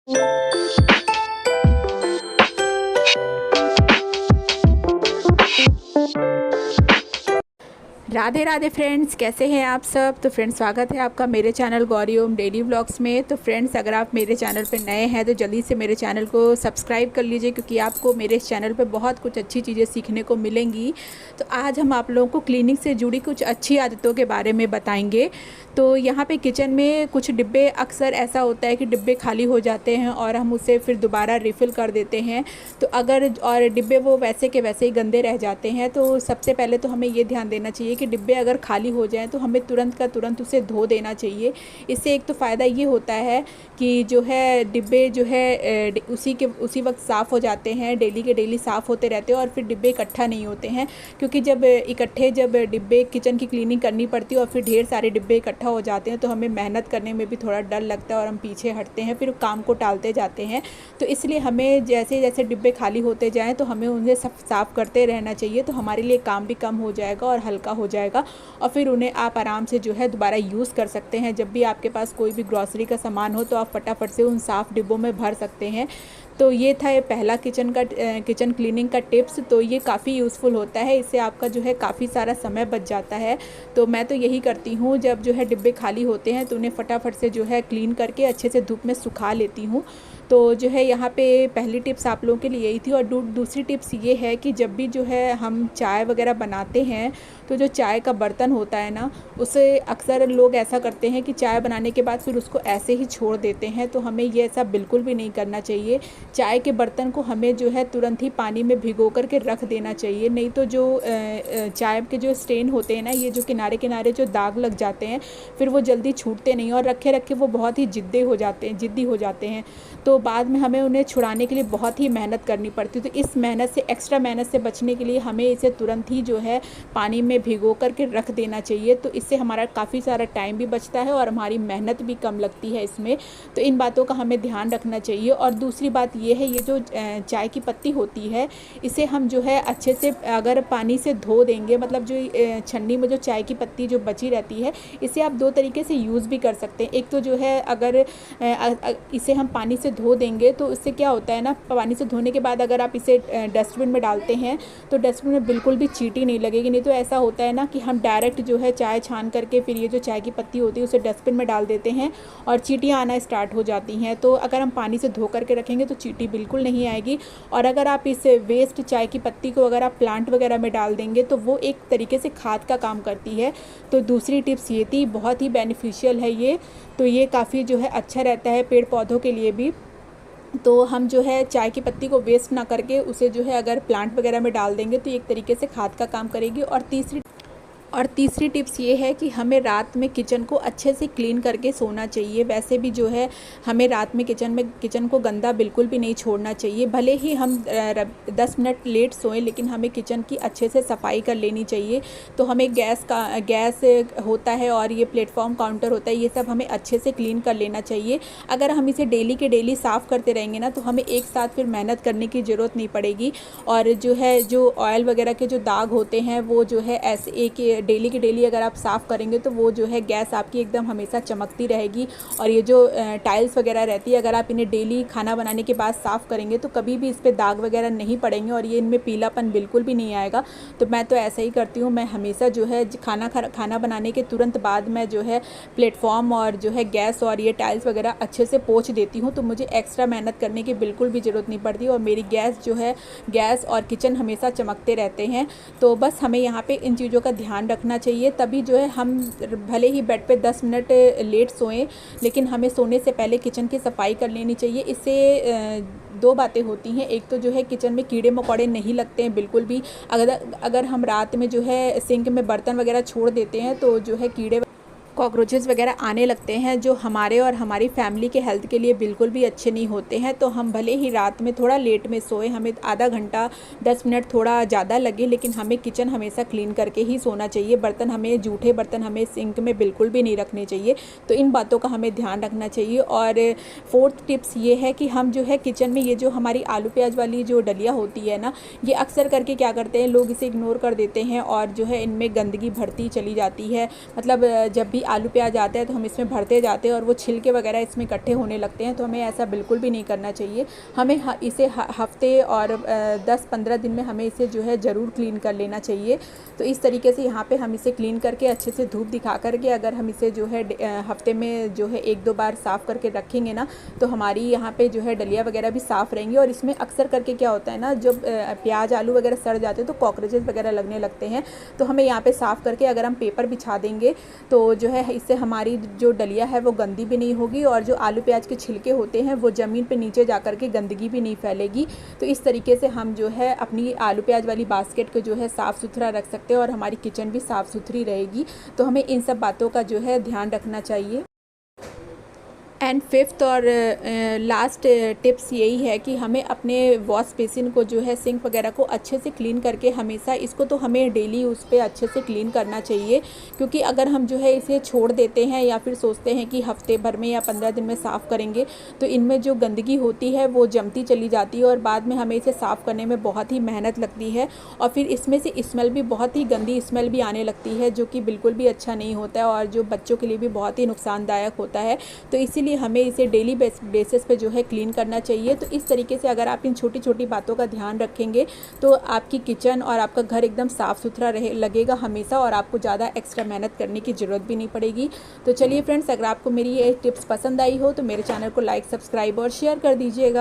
Radhe Radhe friends, कैसे हैं आप सब। तो फ्रेंड्स, स्वागत है आपका मेरे चैनल गौरी ओम डेली व्लॉग्स में। तो फ्रेंड्स, अगर आप मेरे चैनल पर नए हैं तो जल्दी से मेरे चैनल को सब्सक्राइब कर लीजिए, क्योंकि आपको मेरे चैनल पर बहुत कुछ अच्छी चीज़ें सीखने को मिलेंगी। तो आज हम आप लोगों को क्लीनिंग से जुड़ी कुछ अच्छी आदतों के बारे में बताएंगे। तो यहाँ पे किचन में कुछ डिब्बे, अक्सर ऐसा होता है कि डिब्बे खाली हो जाते हैं और हम उसे फिर दोबारा रिफ़िल कर देते हैं। तो अगर और डिब्बे वो वैसे के वैसे ही गंदे रह जाते हैं। तो सबसे पहले तो हमें ये ध्यान देना चाहिए कि डिब्बे अगर खाली हो जाएं तो हमें तुरंत का तुरंत उसे धो देना चाहिए। इससे एक तो फ़ायदा ये होता है कि जो है डिब्बे जो है उसी वक्त साफ़ हो जाते हैं, डेली के डेली साफ़ होते रहते हैं और फिर डिब्बे इकट्ठा नहीं होते हैं। क्योंकि जब डिब्बे किचन की क्लीनिंग करनी पड़ती है और फिर ढेर सारे डिब्बे इकट्ठा हो जाते हैं तो हमें मेहनत करने में भी थोड़ा डर लगता है और हम पीछे हटते हैं, फिर काम को टालते जाते हैं। तो इसलिए हमें जैसे जैसे डिब्बे खाली होते जाएँ तो हमें उन्हें साफ़ करते रहना चाहिए। तो हमारे लिए काम भी कम हो जाएगा और हल्का हो जाएगा और फिर उन्हें आप आराम से जो है दोबारा यूज़ कर सकते हैं। जब भी आपके पास कोई भी ग्रॉसरी का सामान हो तो आप फटाफट से उन साफ़ डिब्बों में भर सकते हैं। तो ये था ये पहला किचन क्लीनिंग का टिप्स। तो ये काफ़ी यूज़फुल होता है, इससे आपका जो है काफ़ी सारा समय बच जाता है। तो मैं तो यही करती हूँ, जब जो है डिब्बे खाली होते हैं तो उन्हें फटाफट से जो है क्लीन करके अच्छे से धूप में सुखा लेती हूँ। तो जो है यहाँ पे पहली टिप्स आप लोगों के लिए यही थी। और दूसरी टिप्स ये है कि जब भी जो है हम चाय वगैरह बनाते हैं तो जो चाय का बर्तन होता है ना, उसे अक्सर लोग ऐसा करते हैं कि चाय बनाने के बाद फिर उसको ऐसे ही छोड़ देते हैं। तो हमें ये ऐसा बिल्कुल भी नहीं करना चाहिए। चाय के बर्तन को हमें जो है तुरंत ही पानी में भिगो करके रख देना चाहिए, नहीं तो जो चाय के जो स्टेन होते हैं ना, ये जो किनारे किनारे जो दाग लग जाते हैं, फिर वो जल्दी छूटते नहीं और रखे रखे वो बहुत ही ज़िद्दी हो जाते हैं। तो बाद में हमें उन्हें छुड़ाने के लिए बहुत ही मेहनत करनी पड़ती है। तो इस एक्स्ट्रा मेहनत से बचने के लिए हमें इसे तुरंत ही जो है पानी में भिगो करके रख देना चाहिए। तो इससे हमारा काफ़ी सारा टाइम भी बचता है और हमारी मेहनत भी कम लगती है इसमें। तो इन बातों का हमें ध्यान रखना चाहिए। और दूसरी बात ये है, ये जो चाय की पत्ती होती है, इसे हम जो है अच्छे से अगर पानी से धो देंगे, मतलब जो छन्नी में जो चाय की पत्ती जो बची रहती है, इसे आप दो तरीके से यूज़ भी कर सकते हैं। एक तो जो है अगर इसे हम पानी से धो देंगे तो इससे क्या होता है ना, पानी से धोने के बाद अगर आप इसे डस्टबिन में डालते हैं तो डस्टबिन में बिल्कुल भी चींटी नहीं लगेगी। नहीं तो ऐसा होता है ना कि हम डायरेक्ट जो है चाय छान करके फिर ये जो चाय की पत्ती होती है उसे डस्टबिन में डाल देते हैं और चींटियाँ आना स्टार्ट हो जाती हैं। तो अगर हम पानी से धो करके रखेंगे तो चींटी बिल्कुल नहीं आएगी। और अगर आप इस वेस्ट चाय की पत्ती को अगर आप प्लांट वगैरह में डाल देंगे तो वो एक तरीके से खाद का काम करती है। तो दूसरी टिप्स ये थी, बहुत ही बेनिफिशियल है ये। तो ये काफ़ी जो है अच्छा रहता है पेड़ पौधों के लिए भी। तो हम जो है चाय की पत्ती को वेस्ट ना करके उसे जो है अगर प्लांट वगैरह में डाल देंगे तो एक तरीके से खाद का काम करेगी। और तीसरी टिप्स ये है कि हमें रात में किचन को अच्छे से क्लीन करके सोना चाहिए। वैसे भी जो है हमें रात में किचन को गंदा बिल्कुल भी नहीं छोड़ना चाहिए। भले ही हम 10 मिनट लेट सोएं, लेकिन हमें किचन की अच्छे से सफाई कर लेनी चाहिए। तो हमें गैस होता है और ये प्लेटफॉर्म काउंटर होता है, ये सब हमें अच्छे से क्लीन कर लेना चाहिए। अगर हम इसे डेली के डेली साफ़ करते रहेंगे ना तो हमें एक साथ फिर मेहनत करने की ज़रूरत नहीं पड़ेगी। और जो ऑयल वगैरह के जो दाग होते हैं वो जो है ऐसे एक डेली की डेली अगर आप साफ़ करेंगे तो वो जो है गैस आपकी एकदम हमेशा चमकती रहेगी। और ये जो टाइल्स वगैरह रहती है, अगर आप इन्हें डेली खाना बनाने के बाद साफ़ करेंगे तो कभी भी इस पर दाग वगैरह नहीं पड़ेंगे और ये इनमें पीलापन बिल्कुल भी नहीं आएगा। तो मैं तो ऐसा ही करती हूँ। मैं हमेशा जो है खाना बनाने के तुरंत बाद मैं जो है प्लेटफॉर्म और जो है गैस और ये टाइल्स वगैरह अच्छे से पोंछ देती हूँ। तो मुझे एक्स्ट्रा मेहनत करने की बिल्कुल भी ज़रूरत नहीं पड़ती और मेरी गैस और किचन हमेशा चमकते रहते हैं। तो बस हमें यहाँ पे इन चीज़ों का ध्यान रखना चाहिए, तभी जो है हम भले ही बेड पे 10 मिनट लेट सोएं, लेकिन हमें सोने से पहले किचन की सफाई कर लेनी चाहिए। इससे दो बातें होती हैं। एक तो जो है किचन में कीड़े मकोड़े नहीं लगते हैं बिल्कुल भी। अगर हम रात में जो है सिंक में बर्तन वगैरह छोड़ देते हैं तो जो है कीड़े कॉकरोचेस वगैरह आने लगते हैं, जो हमारे और हमारी फैमिली के हेल्थ के लिए बिल्कुल भी अच्छे नहीं होते हैं। तो हम भले ही रात में थोड़ा लेट में सोए, हमें आधा घंटा 10 मिनट थोड़ा ज़्यादा लगे, लेकिन हमें किचन हमेशा क्लीन करके ही सोना चाहिए। जूठे बर्तन हमें सिंक में बिल्कुल भी नहीं रखने चाहिए। तो इन बातों का हमें ध्यान रखना चाहिए। और फोर्थ टिप्स ये है कि हम जो है किचन में ये जो हमारी आलू प्याज वाली जो डलिया होती है ना, ये अक्सर करके क्या करते हैं लोग, इसे इग्नोर कर देते हैं और जो है इनमें गंदगी भरती चली जाती है। मतलब जब भी आलू प्याज आता है तो हम इसमें भरते जाते हैं और वो छिलके वगैरह इसमें इकट्ठे होने लगते हैं। तो हमें ऐसा बिल्कुल भी नहीं करना चाहिए। हमें इसे हफ्ते और 10-15 दिन में हमें इसे जो है ज़रूर क्लीन कर लेना चाहिए। तो इस तरीके से यहाँ पे हम इसे क्लीन करके अच्छे से धूप दिखा करके अगर हम इसे जो है हफ्ते में जो है 1-2 बार साफ़ करके रखेंगे ना, तो हमारी यहाँ पे जो है डलिया वगैरह भी साफ़ रहेंगी। और इसमें अक्सर करके क्या होता है ना, जब प्याज आलू वगैरह सड़ जाते हैं तो कॉकरोचेस वगैरह लगने लगते हैं। तो हमें यहाँ पे साफ़ करके अगर हम पेपर बिछा देंगे तो जो है इससे हमारी जो डलिया है वो गंदी भी नहीं होगी और जो आलू प्याज के छिलके होते हैं वो ज़मीन पे नीचे जा कर के गंदगी भी नहीं फैलेगी। तो इस तरीके से हम जो है अपनी आलू प्याज वाली बास्केट को जो है साफ़ सुथरा रख सकते हैं और हमारी किचन भी साफ़ सुथरी रहेगी। तो हमें इन सब बातों का जो है ध्यान रखना चाहिए। एंड फिफ्थ और लास्ट टिप्स यही है कि हमें अपने वॉश बेसिन को जो है सिंक वगैरह को अच्छे से क्लीन करके हमेशा इसको तो हमें डेली उस पर अच्छे से क्लीन करना चाहिए। क्योंकि अगर हम जो है इसे छोड़ देते हैं या फिर सोचते हैं कि हफ्ते भर में या 15 दिन में साफ़ करेंगे तो इनमें जो गंदगी होती है वो जमती चली जाती है और बाद में हमें इसे साफ़ करने में बहुत ही मेहनत लगती है और फिर इसमें से स्मेल भी बहुत ही गंदी स्मेल भी आने लगती है, जो कि बिल्कुल भी अच्छा नहीं होता है और जो बच्चों के लिए भी बहुत ही नुकसानदायक होता है। तो इसीलिए हमें इसे डेली बेसिस पे जो है क्लीन करना चाहिए। तो इस तरीके से अगर आप इन छोटी छोटी बातों का ध्यान रखेंगे तो आपकी किचन और आपका घर एकदम साफ़ सुथरा लगेगा हमेशा और आपको ज़्यादा एक्स्ट्रा मेहनत करने की ज़रूरत भी नहीं पड़ेगी। तो चलिए फ्रेंड्स, अगर आपको मेरी ये टिप्स पसंद आई हो तो मेरे चैनल को लाइक, सब्सक्राइब और शेयर कर दीजिएगा।